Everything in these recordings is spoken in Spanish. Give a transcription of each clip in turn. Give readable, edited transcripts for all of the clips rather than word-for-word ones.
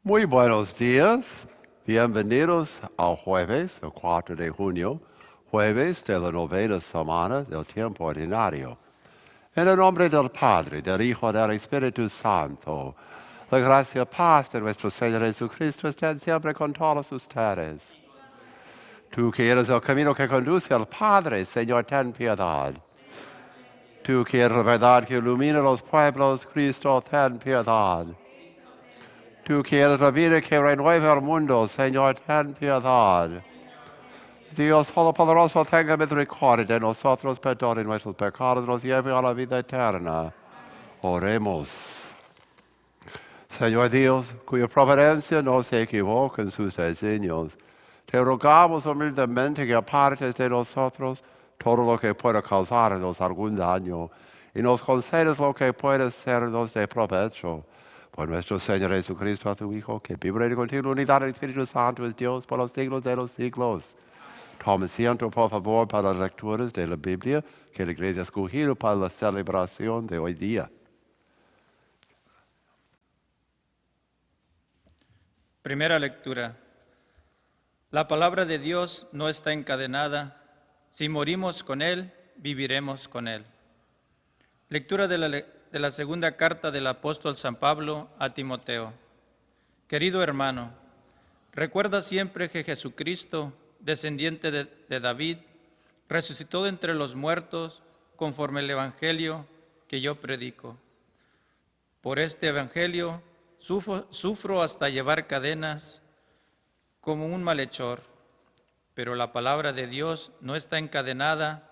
Muy buenos días, bienvenidos al jueves, el 4 de junio, jueves de la novena semana del tiempo ordinario. En el nombre del Padre, del Hijo y del Espíritu Santo, la gracia y paz de nuestro Señor Jesucristo estén siempre con todos ustedes. Tú que eres el camino que conduce al Padre, Señor, ten piedad. Tú que eres la verdad que ilumina los pueblos, Cristo, ten piedad. Tú que eres la vida que renueva el mundo, Señor, ten piedad. Dios Todopoderoso, tenga misericordia de nosotros, perdone nuestros pecados, nos lleve a la vida eterna. Oremos. Señor Dios, cuya providencia no se equivoca en sus designios, te rogamos humildemente que apartes de nosotros todo lo que pueda causarnos algún daño y nos concedes lo que puede sernos de provecho. Por nuestro Señor Jesucristo, a tu Hijo, que vive en continua unidad del Espíritu Santo, es Dios por los siglos de los siglos. Tome asiento, por favor, para las lecturas de la Biblia que la Iglesia ha escogido para la celebración de hoy día. Primera lectura. La palabra de Dios no está encadenada. Si morimos con Él, viviremos con Él. Lectura de la segunda carta del apóstol San Pablo a Timoteo. Querido hermano, recuerda siempre que Jesucristo, descendiente de David, resucitó de entre los muertos conforme el evangelio que yo predico. Por este evangelio sufro hasta llevar cadenas como un malhechor, pero la palabra de Dios no está encadenada,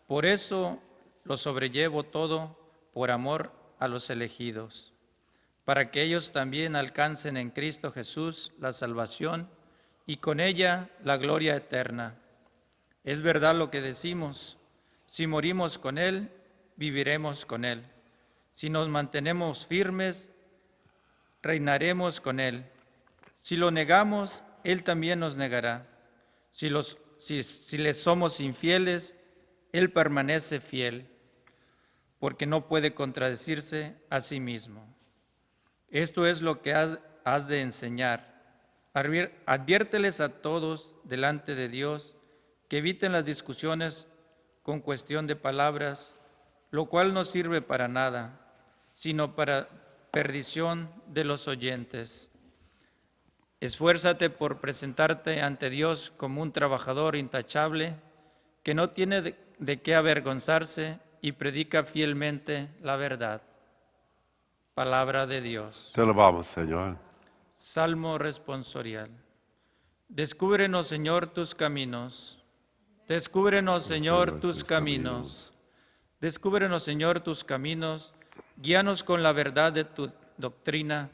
por eso lo sobrellevo todo por amor a los elegidos, para que ellos también alcancen en Cristo Jesús la salvación y con ella la gloria eterna. Es verdad lo que decimos, si morimos con Él, viviremos con Él. Si nos mantenemos firmes, reinaremos con Él. Si lo negamos, Él también nos negará. Si le somos infieles, Él permanece fiel, porque no puede contradecirse a sí mismo. Esto es lo que has de enseñar. Adviérteles a todos delante de Dios que eviten las discusiones con cuestión de palabras, lo cual no sirve para nada, sino para perdición de los oyentes. Esfuérzate por presentarte ante Dios como un trabajador intachable que no tiene de qué avergonzarse y predica fielmente la verdad. Palabra de Dios. Te alabamos, Señor. Salmo responsorial. Descúbrenos, Señor, tus caminos. Descúbrenos, Señor, tus caminos. Descúbrenos, Señor, tus caminos. Guíanos con la verdad de tu doctrina.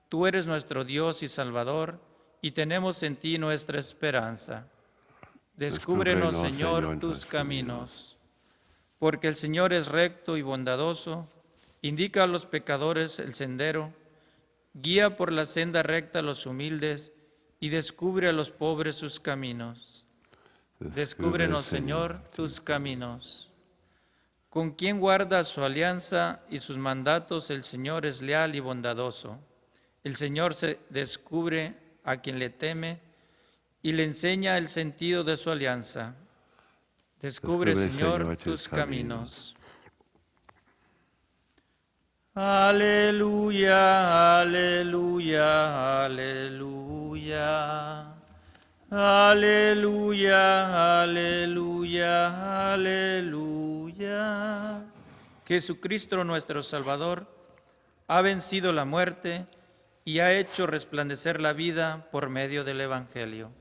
Tú eres nuestro Dios y Salvador, y tenemos en ti nuestra esperanza. Descúbrenos, Señor, tus caminos. Porque el Señor es recto y bondadoso, indica a los pecadores el sendero, guía por la senda recta a los humildes y descubre a los pobres sus caminos. Descúbrenos, Señor, tus caminos. Con quien guarda su alianza y sus mandatos, el Señor es leal y bondadoso. El Señor se descubre a quien le teme y le enseña el sentido de su alianza. Descubre, Señor, tus caminos. Aleluya, aleluya, aleluya. Aleluya, aleluya, aleluya. Jesucristo nuestro Salvador ha vencido la muerte y ha hecho resplandecer la vida por medio del Evangelio.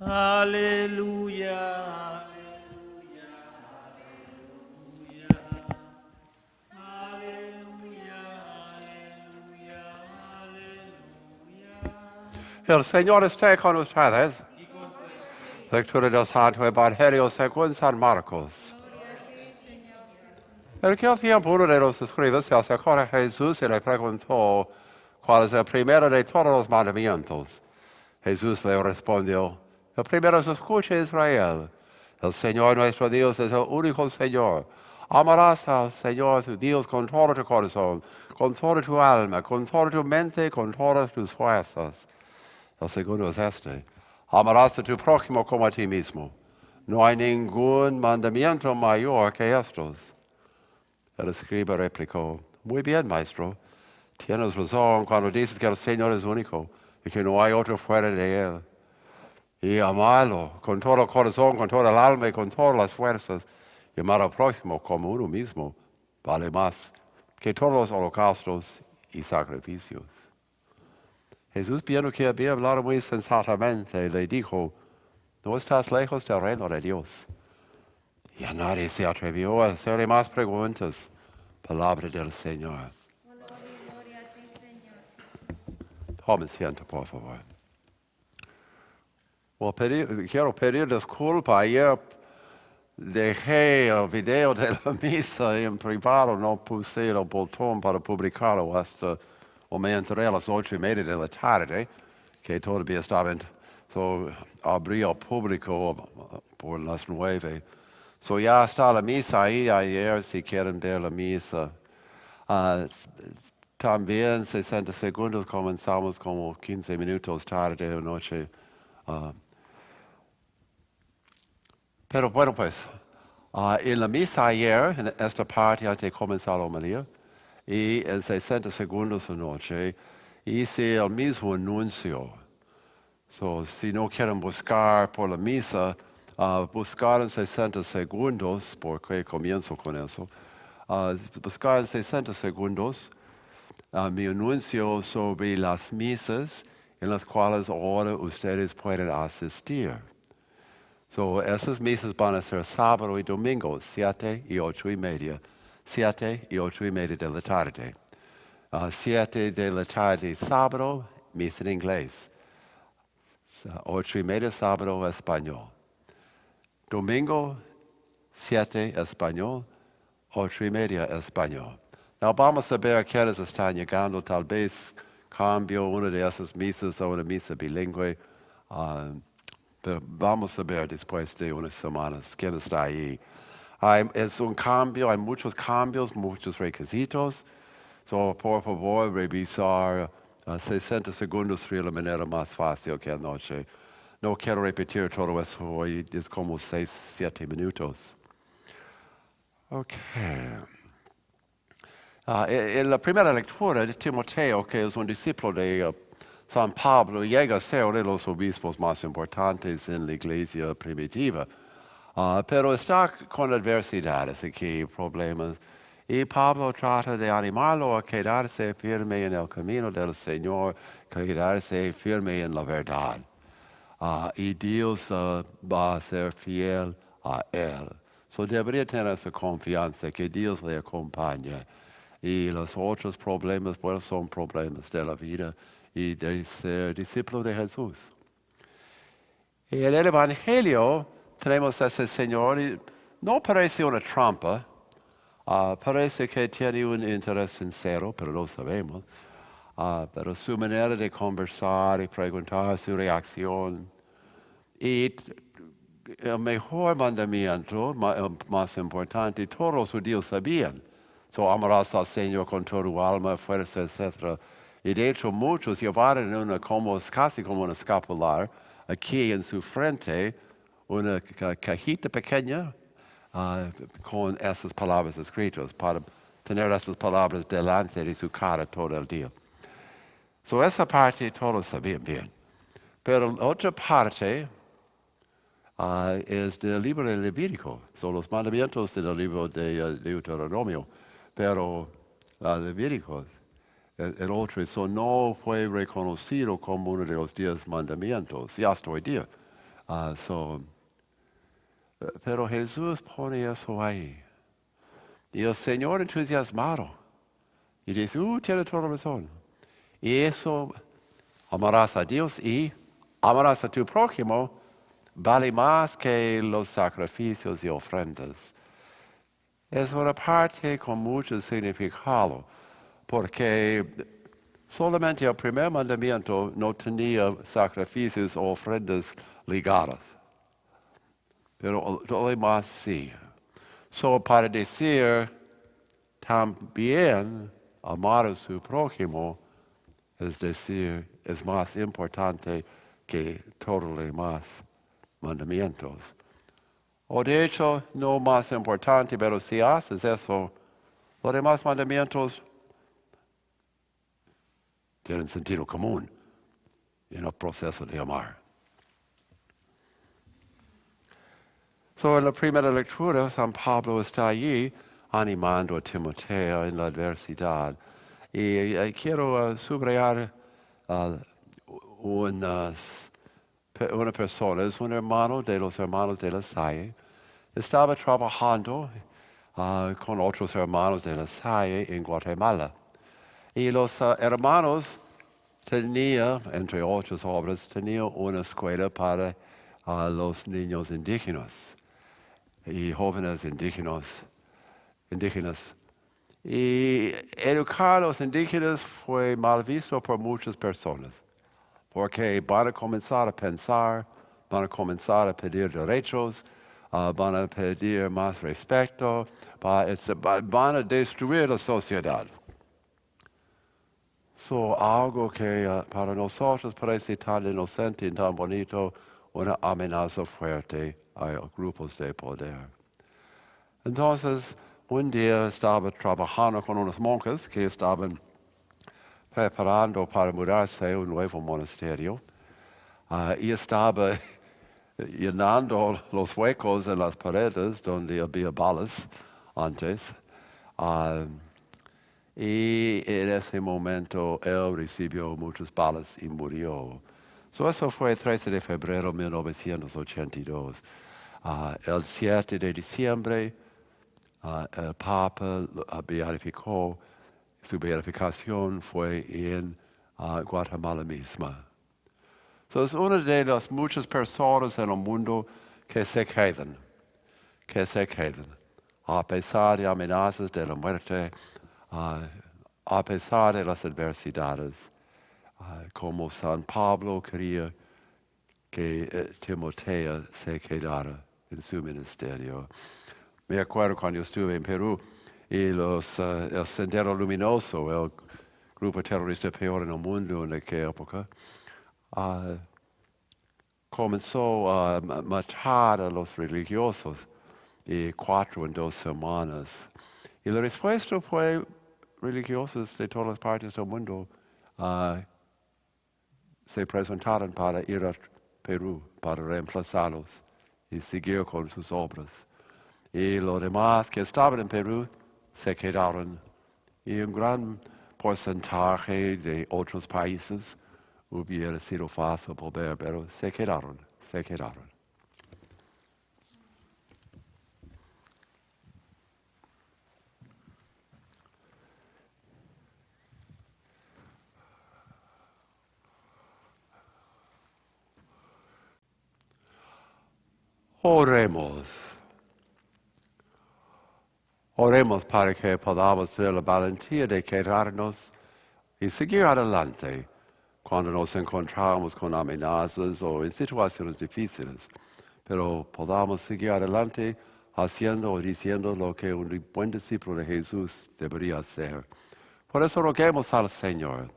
Aleluya, aleluya, aleluya. Aleluya, aleluya, aleluya. El Señor esté con ustedes. Lectura del Santo Evangelio según San Marcos. En aquel tiempo uno de los escribas se acercó a Jesús y le preguntó cuál es el primero de todos los mandamientos. Jesús le respondió, el primero es escucha Israel. El Señor nuestro Dios es el único Señor. Amarás al Señor tu Dios con todo tu corazón, con toda tu alma, con toda tu mente, con todas tus fuerzas. El segundo es este. Amarás a tu prójimo como a ti mismo. No hay ningún mandamiento mayor que estos. El escriba replicó, muy bien, maestro. Tienes razón cuando dices que el Señor es único y que no hay otro fuera de Él. Y amarlo con todo el corazón, con toda el alma y con todas las fuerzas. Y amar al prójimo como uno mismo vale más que todos los holocaustos y sacrificios. Jesús, viendo que había hablado muy sensatamente, le dijo, no estás lejos del reino de Dios. Y a nadie se atrevió a hacerle más preguntas. Palabra del Señor. Honor y gloria a ti, Señor. Tome asiento, por favor. Quiero pedir disculpas. Ayer dejé el video de la misa en privado. No puse el botón para publicarlo hasta o me enteré a las 8:30 de la tarde, que todavía estaba abrí al público por las 9. Ya está la misa ahí ayer, si quieren ver la misa. Ah, también 60 segundos comenzamos como 15 minutos tarde de noche. Ah, pero bueno, pues, en la misa ayer, en esta parte antes de comenzar la homilía, y en 60 segundos de noche, hice el mismo anuncio. Si no quieren buscar por la misa, buscar en 60 segundos, porque comienzo con eso. Buscar en 60 segundos mi anuncio sobre las misas en las cuales ahora ustedes pueden asistir. Esas misas van a ser sábado y domingo, 7 y 8:30. 7 y 8:30 de la tarde. 7 de la tarde sábado, misa en inglés. 8:30 sábado español. Domingo, 7 español, 8:30 español. Now vamos a ver quiénes están llegando. Tal vez cambio una de esas misas a una misa bilingüe. Pero vamos a ver después de unas semanas quién está ahí. Es un cambio, hay muchos cambios, muchos requisitos. Por favor, revisar 60 segundos sería la manera más fácil que anoche. No quiero repetir todo eso hoy, es como 6, 7 minutos. Ok. En la primera lectura de Timoteo, que es un discípulo de San Pablo, llega a ser uno de los obispos más importantes en la iglesia primitiva. Pero está con adversidades aquí, problemas. Y Pablo trata de animarlo a quedarse firme en el camino del Señor, quedarse firme en la verdad. Y Dios va a ser fiel a él. Debería tener esa confianza que Dios le acompaña. Y los otros problemas, pues, son problemas de la vida y de ser discípulo de Jesús. Y en el Evangelio tenemos a ese Señor, y no parece una trampa, parece que tiene un interés sincero, pero no sabemos. Pero su manera de conversar y preguntar su reacción. Y el mejor mandamiento, el más importante, todos los judíos sabían. Amarás al Señor con toda tu alma, fuerza, etc. Y de hecho muchos llevaron casi como un escapular, aquí en su frente, una cajita pequeña con esas palabras escritas, para tener esas palabras delante de su cara todo el día. Esa parte todos sabían bien. Pero la otra parte es del libro de Levítico. Son los mandamientos del libro de Deuteronomio. Pero Levítico, el otro, eso no fue reconocido como uno de los 10 mandamientos, y hasta hoy día. Pero Jesús pone eso ahí. Y el Señor entusiasmado. Y dice, tiene toda razón. Y eso, amarás a Dios y amarás a tu prójimo, vale más que los sacrificios y ofrendas. Es una parte con mucho significado, porque solamente el primer mandamiento no tenía sacrificios o ofrendas ligadas, pero lo demás sí. So para decir también amar a su prójimo, es decir, es más importante que todos los demás mandamientos. O de hecho, no más importante, pero si haces eso, los demás mandamientos tienen sentido común en el proceso de amar. So, en la primera lectura, San Pablo está allí animando a Timoteo en la adversidad. Y quiero subrayar una persona, es un hermano de los hermanos de la Salle. Estaba trabajando con otros hermanos de la Salle en Guatemala. Y los hermanos tenían, entre otras obras, tenían una escuela para los niños indígenas y jóvenes indígenas. Y educar a los indígenas fue mal visto por muchas personas, porque van a comenzar a pensar, van a comenzar a pedir derechos, van a pedir más respeto, van a destruir la sociedad. So, algo que para nosotros parece tan inocente y tan bonito, una amenaza fuerte a grupos de poder. Entonces, un día estaba trabajando con unos monjes que estaban preparando para mudarse a un nuevo monasterio y estaba llenando los huecos en las paredes donde había balas antes. Y en ese momento él recibió muchas balas y murió. So, eso fue el 13 de febrero de 1982. El 7 de diciembre, el Papa beatificó, su beatificación fue en Guatemala misma. So, es una de las muchas personas en el mundo que se quedan, a pesar de amenazas de la muerte, a pesar de las adversidades, como San Pablo quería que Timoteo se quedara en su ministerio. Me acuerdo cuando yo estuve en Perú y el Sendero Luminoso, el grupo terrorista peor en el mundo en aquella época, comenzó a matar a los religiosos y 4 en 2 semanas. Y la respuesta fue religiosos de todas las partes del mundo se presentaron para ir a Perú, para reemplazarlos y seguir con sus obras. Y los demás que estaban en Perú se quedaron. Y un gran porcentaje de otros países hubiera sido fácil volver, pero se quedaron. Oremos para que podamos tener la valentía de quedarnos y seguir adelante cuando nos encontramos con amenazas o en situaciones difíciles. Pero podamos seguir adelante haciendo o diciendo lo que un buen discípulo de Jesús debería hacer. Por eso roguemos al Señor.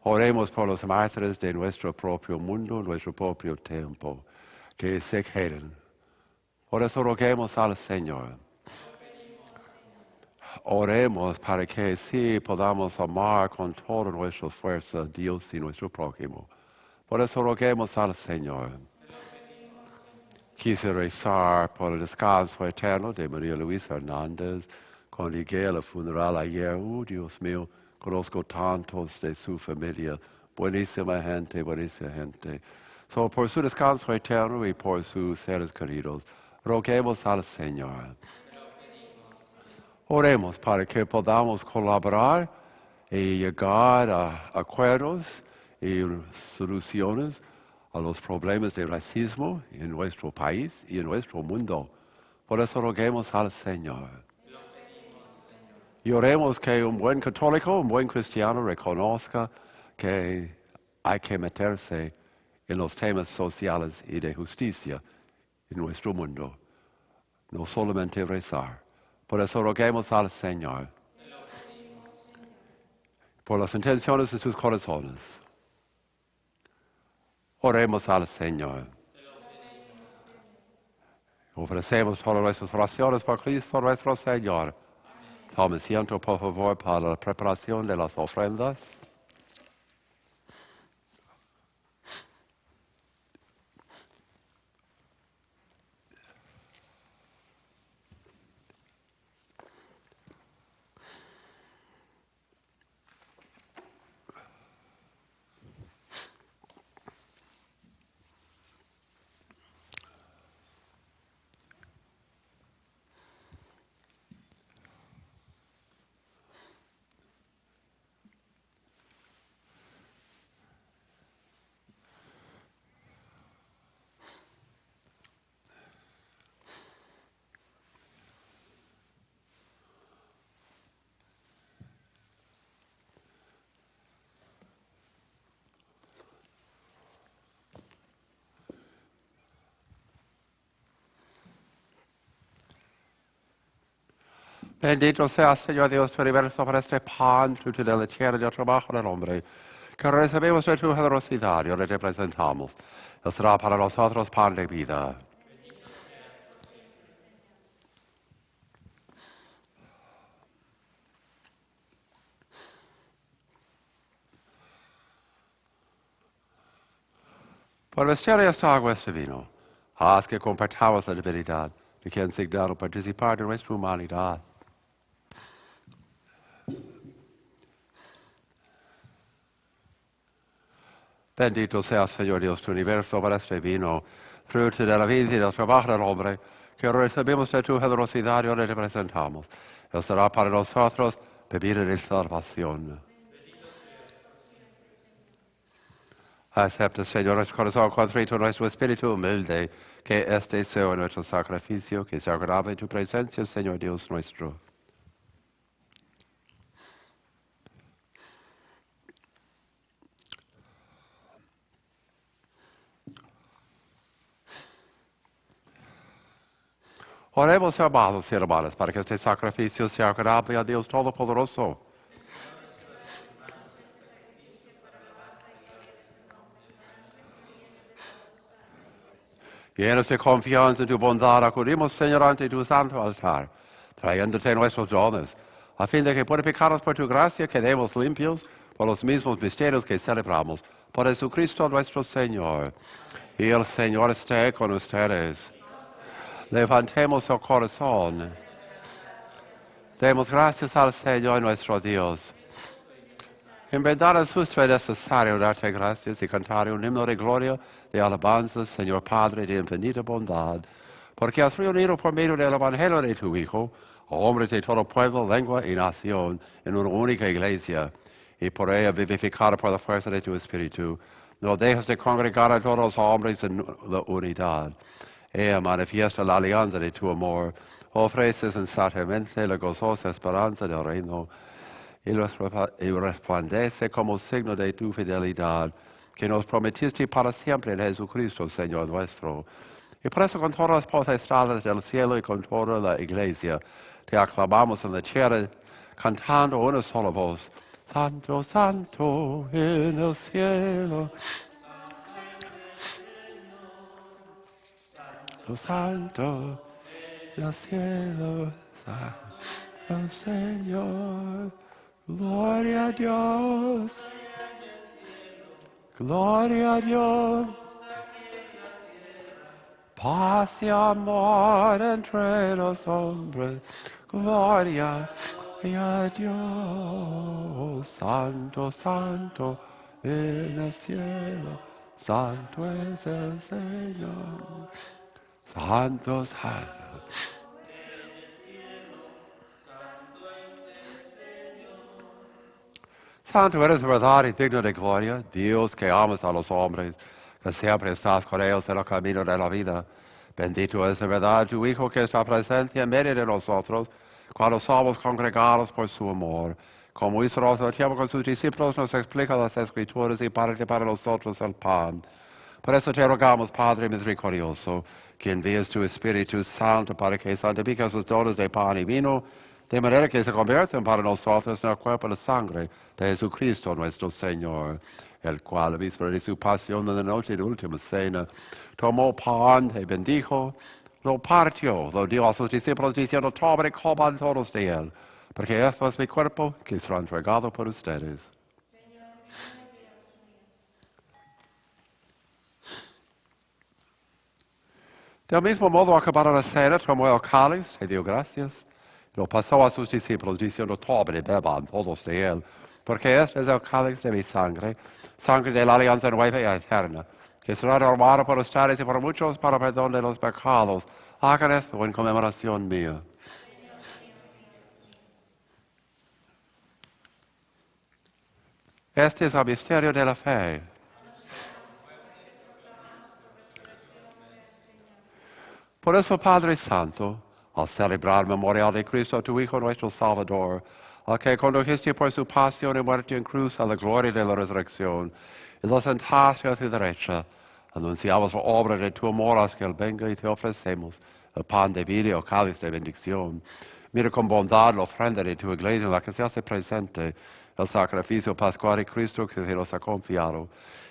Oremos por los mártires de nuestro propio mundo, nuestro propio tiempo, que se queden. Por eso roguemos al Señor. Oremos para que sí podamos amar con toda nuestra fuerza a Dios y nuestro prójimo. Por eso roguemos al Señor. Quise rezar por el descanso eterno de María Luisa Hernández. Cuando llegué al funeral ayer, Dios mío, conozco tantos de su familia. Buenísima gente. So, por su descanso eterno y por sus seres queridos, roguemos al Señor. Oremos para que podamos colaborar y llegar a acuerdos y soluciones a los problemas de racismo en nuestro país y en nuestro mundo. Por eso roguemos al Señor. Y oremos que un buen católico, un buen cristiano reconozca que hay que meterse en los temas sociales y de justicia en nuestro mundo. no solamente rezar. Por eso roguemos al Señor. Por las intenciones de sus corazones. Oremos al Señor. Ofrecemos todas nuestras oraciones por Cristo nuestro Señor. Tome asiento, por favor, para la preparación de las ofrendas. Bendito sea, Señor Dios, tu universo, por este pan, fruto de la tierra y del trabajo del hombre, que recibimos de tu generosidad y le representamos. Él será para nosotros pan de vida. Por misterio esta agua este vino, haz que compartamos la divinidad de quien se dignaron participar de nuestra humanidad. Bendito sea, Señor Dios, tu universo, por este vino, fruto de la vida y del trabajo del hombre, que recibimos de tu generosidad y le representamos. Él será para nosotros bebida de salvación. Acepta, Señor, nuestro corazón contrito, nuestro espíritu humilde, que este sea nuestro sacrificio, que sea agradable en tu presencia, Señor Dios nuestro. Oremos, hermanos y hermanas, para que este sacrificio sea agradable a Dios Todopoderoso. Llenos de confianza en tu bondad, acudimos, Señor, ante tu santo altar, trayéndote nuestros dones, a fin de que, purificados por tu gracia, quedemos limpios por los mismos misterios que celebramos, por Jesucristo nuestro Señor. Y el Señor esté con ustedes. Levantemos el corazón. Demos gracias al Señor nuestro Dios. En verdad es justo y necesario darte gracias y cantar un himno de gloria, de alabanza, Señor Padre de infinita bondad, porque has reunido por medio del Evangelio de tu Hijo a hombres de todo pueblo, lengua y nación en una única iglesia, y por ella vivificada por la fuerza de tu Espíritu. No dejes de congregar a todos los hombres en la unidad. Ella manifiesta la alianza de tu amor, ofrece sensatamente la gozosa esperanza del reino, y resplandece como signo de tu fidelidad, que nos prometiste para siempre en Jesucristo, Señor nuestro. Y por eso con todas las potestades del cielo y con toda la iglesia, te aclamamos en la tierra, cantando una sola voz. Santo, santo en el cielo. Santo, santo en el cielo. Santo el Señor. Gloria a Dios. Gloria a Dios. Paz y amor entre los hombres. Gloria a Dios. Santo, santo en el cielo. Santo es el Señor. Santo, santo. Santo eres verdad y digno de gloria, Dios que amas a los hombres, que siempre estás con ellos en el camino de la vida. Bendito es de verdad tu Hijo que está presente en medio de nosotros, cuando somos congregados por su amor. Como hizo otro tiempo con sus discípulos, nos explica las Escrituras y parte para nosotros el pan. Por eso te rogamos, Padre misericordioso, que envíes tu Espíritu Santo para que santifique sus dones de pan y vino, de manera que se convierten para nosotros en el cuerpo y la sangre de Jesucristo nuestro Señor, el cual, a víspera de su pasión en la noche de última cena, tomó pan, te bendijo, lo partió, lo dio a sus discípulos diciendo, tomen y coman todos de él, porque esto es mi cuerpo que será entregado por ustedes. Del mismo modo, acabada la cena, tomó el cáliz y dio gracias. Lo pasó a sus discípulos diciendo, tomen y beban todos de él, porque este es el cáliz de mi sangre, sangre de la alianza nueva y eterna, que será derramada por ustedes y por muchos para perdón de los pecados. Hagan esto en conmemoración mía. Este es el misterio de la fe. Por eso, Padre Santo, al celebrar el memorial de Cristo, tu Hijo nuestro Salvador, al que condujiste por su pasión y muerte en cruz a la gloria de la resurrección, y lo sentaste a tu derecha, anunciamos la obra de tu amor hasta que Él venga y te ofrecemos el pan de vida y el cáliz de bendición. Mira con bondad la ofrenda de tu iglesia en la que se hace presente el sacrificio pascual de Cristo que se nos ha confiado.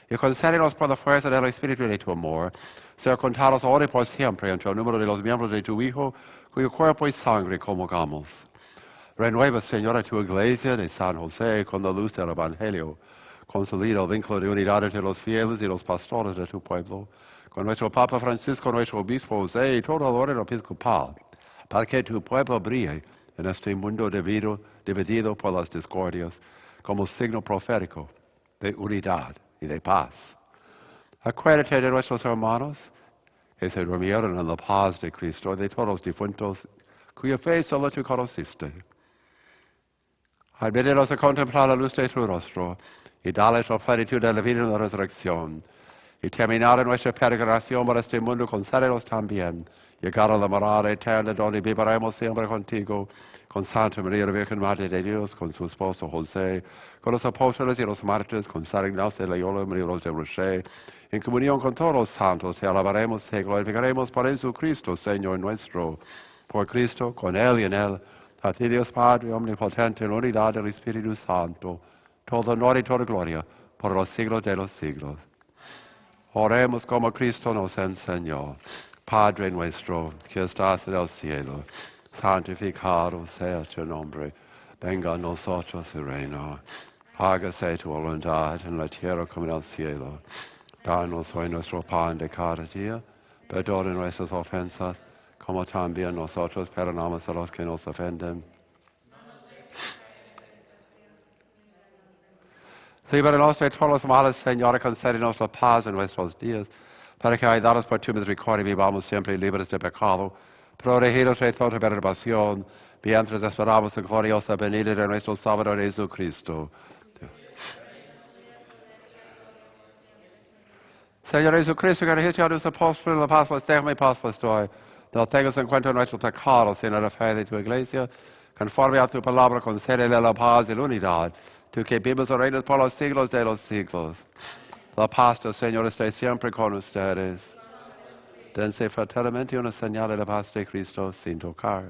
Y concédenos por la fuerza del Espíritu de tu amor, ser contados ahora y por siempre entre el número de los miembros de tu Hijo, cuyo cuerpo y sangre comulgamos. Renueva, Señor, a tu iglesia de San José con la luz del Evangelio. Consolida el vínculo de unidad entre los fieles y los pastores de tu pueblo. Con nuestro Papa Francisco, nuestro Obispo José y todo el orden episcopal, para que tu pueblo brille en este mundo dividido por las discordias, como signo profético de unidad y de paz. Acuérdate de nuestros hermanos que se durmieron en la paz de Cristo y de todos los difuntos cuya fe solo tú conociste. Admítelos a contemplar la luz de tu rostro y dales la plenitud de la vida y la resurrección. Y terminada nuestra peregrinación por este mundo, concédenos también llegar a la morada eterna donde viviremos siempre contigo, con Santa María, la Virgen Madre de Dios, con su esposo José, con los apóstoles y los mártires, con San Ignacio de Loyola, María de Rocher, en comunión con todos los santos, te alabaremos, te glorificaremos por Jesucristo, Señor nuestro, por Cristo, con Él y en Él, a ti Dios Padre omnipotente, en la unidad del Espíritu Santo, todo honor y toda gloria, por los siglos de los siglos. Oremos como Cristo nos enseñó. Padre nuestro, que estás en el cielo, santificado sea tu nombre. Venga a nosotros el reino. Hágase tu voluntad en la tierra como en el cielo. Danos hoy nuestro pan de cada día. Perdona nuestras ofensas, como también nosotros perdonamos a los que nos ofenden. Líbranos de todos los males, Señor, y concédenos la paz en nuestros días, para que, ayudados por tu misericordia, vivamos siempre libres de pecado, protegidos de toda perturbación, mientras esperamos la gloriosa venida de nuestro Salvador Jesucristo. Señor Jesucristo, que dijiste a tus apóstoles, la paz les dejo, mi paz les doy. No tengas en cuenta nuestros pecados, sino la fe de tu iglesia. Conforme a tu palabra, concédele la paz y la unidad. Tú que vives y reinas por los siglos de los siglos. La paz del Señor esté siempre con ustedes. Dense fraternamente una señal de la paz de Cristo sin tocar.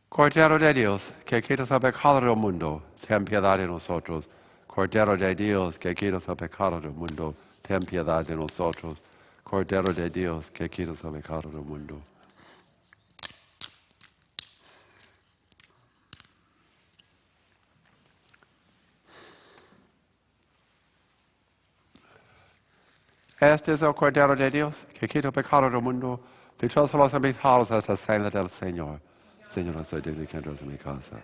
Cordero de Dios, que quitas el pecado del mundo, ten piedad de nosotros. Cordero de Dios, que quitas el pecado del mundo, ten piedad de nosotros. Cordero de Dios, que quitas el pecado del mundo. Este es el Cordero de Dios, que quita el pecado del mundo. Dichosos los invitados a esta cena del Señor. Señor, no soy digno que entres en mi casa.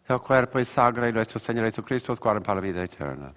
El cuerpo y sangre de nuestro Señor Jesucristo os guarden para la vida eterna.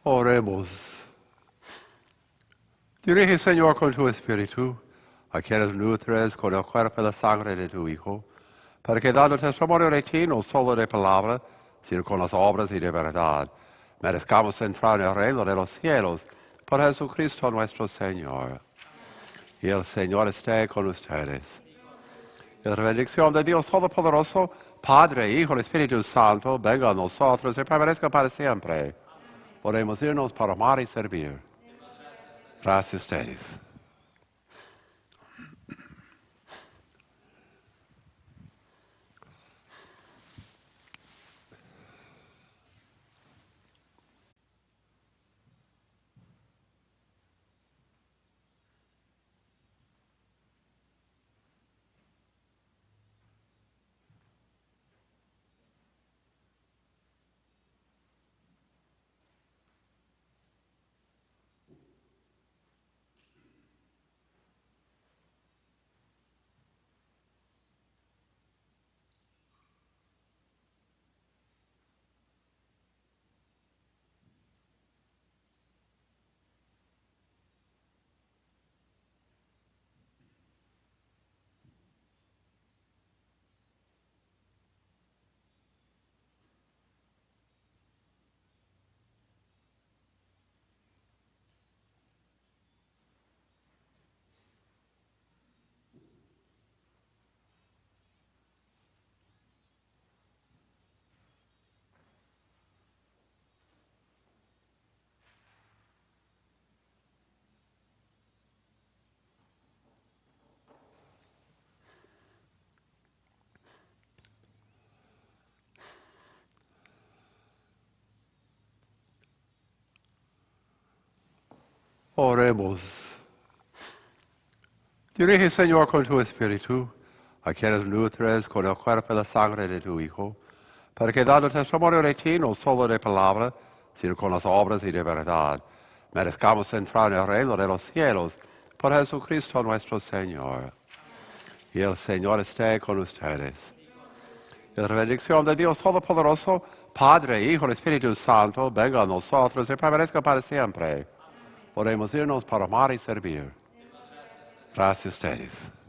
Oremos. Dirige, Señor, con tu Espíritu a quienes nutres con el cuerpo y la sangre de tu Hijo, para que dando testimonio de ti, no solo de palabra, sino con las obras y de verdad, merezcamos entrar en el reino de los cielos por Jesucristo nuestro Señor. Y el Señor esté con ustedes. Y la bendición de Dios Todopoderoso, Padre, Hijo y Espíritu Santo, venga a nosotros y permanezca para siempre. Podemos irnos para amar y servir. Gracias a ustedes. Oremos. Dirige, Señor, con tu Espíritu a quienes nutres con el cuerpo y la sangre de tu Hijo, para que dando testimonio de ti, no solo de palabra, sino con las obras y de verdad, merezcamos entrar en el reino de los cielos por Jesucristo nuestro Señor. Y el Señor esté con ustedes. Y la bendición de Dios Todopoderoso, Padre, Hijo y Espíritu Santo, venga a nosotros y permanezca para siempre. Podemos irnos para amar y servir. Gracias a ustedes.